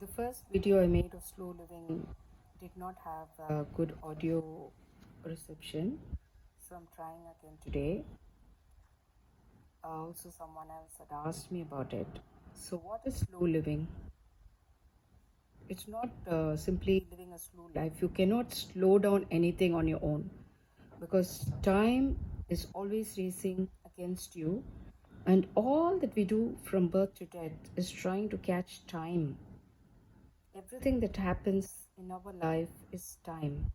The first video I made of slow living did not have a good audio reception, so I'm trying again today. Also, someone else had asked me about it. So, what is slow living? It's not simply living a slow life. You cannot slow down anything on your own because time is always racing against you, and all that we do from birth to death is trying to catch time. Everything that happens in our life is time.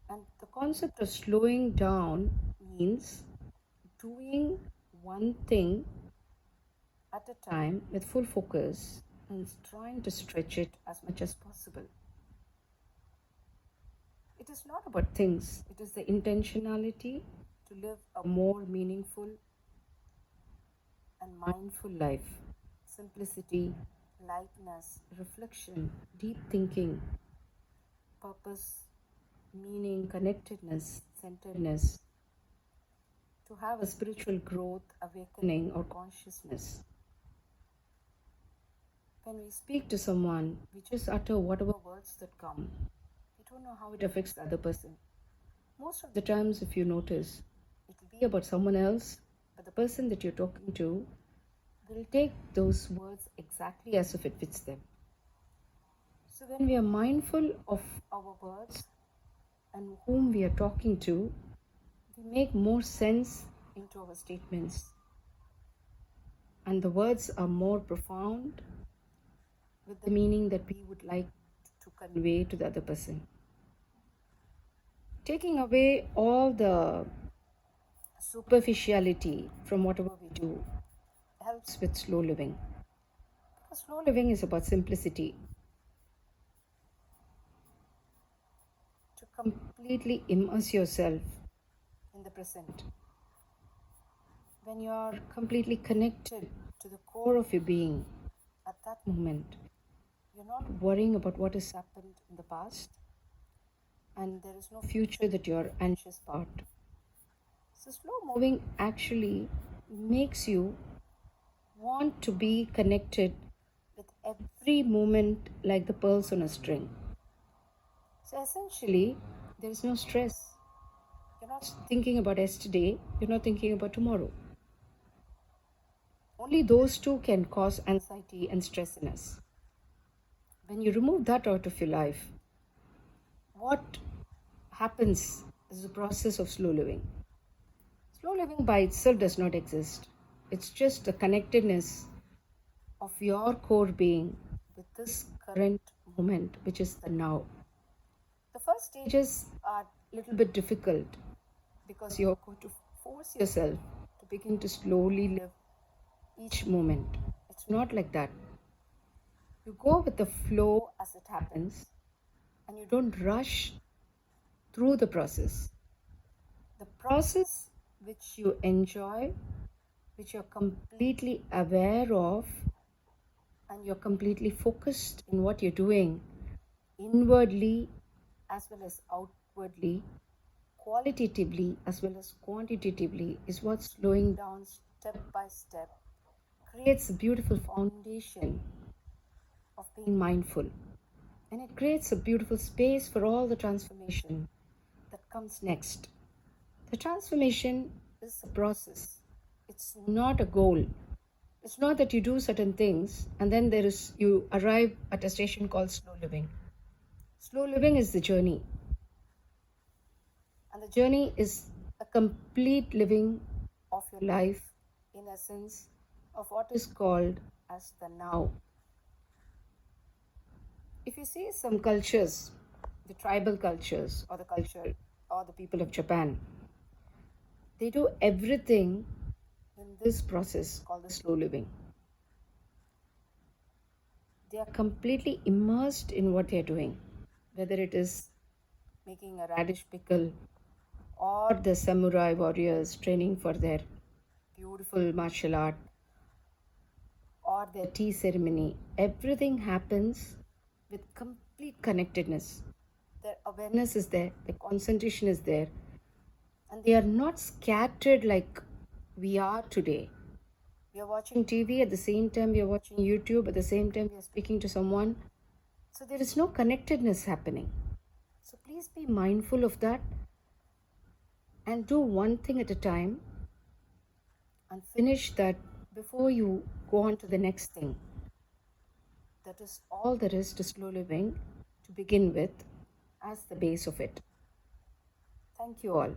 And the concept of slowing down means doing one thing at a time with full focus and trying to stretch it as much as possible. It is not about things, it is the intentionality to live a more meaningful and mindful life. Simplicity, lightness, reflection, deep thinking, purpose, meaning, connectedness, centeredness, to have a spiritual growth, awakening, or consciousness. When we speak to someone, we just utter whatever words that come. We don't know how it affects the other person. Most of the times, if you notice, it will be about someone else, but the person that you're talking to will take those words exactly as if it fits them. So when we are mindful of our words and whom we are talking to, we make more sense into our statements. And the words are more profound with the meaning that we would like to convey to the other person. Taking away all the superficiality from whatever we do helps with slow living. Because slow living is about simplicity. To completely immerse yourself in the present. When you are completely connected to the core of your being at that moment, you're not worrying about what has happened in the past, and there is no future that you're anxious about. So slow moving actually makes you want to be connected with every moment like the pearls on a string. So essentially, there is no stress. You're not thinking about yesterday, you're not thinking about tomorrow. Only those two can cause anxiety and stress in us. When you remove that out of your life, what happens is the process of slow living. Slow living by itself does not exist. It's just the connectedness of your core being with this current moment, which is the now. The first stages are a little bit difficult because you're going to force yourself to begin to slowly live each moment. It's not like that. You go with the flow as it happens and you don't rush through the process. The process which you enjoy, which you're completely aware of, and you're completely focused in what you're doing, inwardly as well as outwardly, qualitatively as well as quantitatively, is what slowing down step by step creates a beautiful foundation of being mindful. And it creates a beautiful space for all the transformation that comes next. The transformation is a process. It's not a goal. It's not that you do certain things and then you arrive at a station called slow living. Slow living is the journey. And the journey is a complete living of your life, in essence, of what is called as the now. If you see some cultures, the tribal cultures or the people of Japan, they do everything in this process called the slow living. They are completely immersed in what they are doing, whether it is making a radish pickle or the samurai warriors training for their beautiful martial art or their tea ceremony. Everything happens with complete connectedness. Their awareness is there, their concentration is there, and they are not scattered like we are today. We are watching TV at the same time we are watching YouTube, at the same time we are speaking to someone. So there is no connectedness happening. So please be mindful of that and do one thing at a time and finish that before you go on to the next thing. That is all there is to slow living to begin with as the base of it. Thank you all.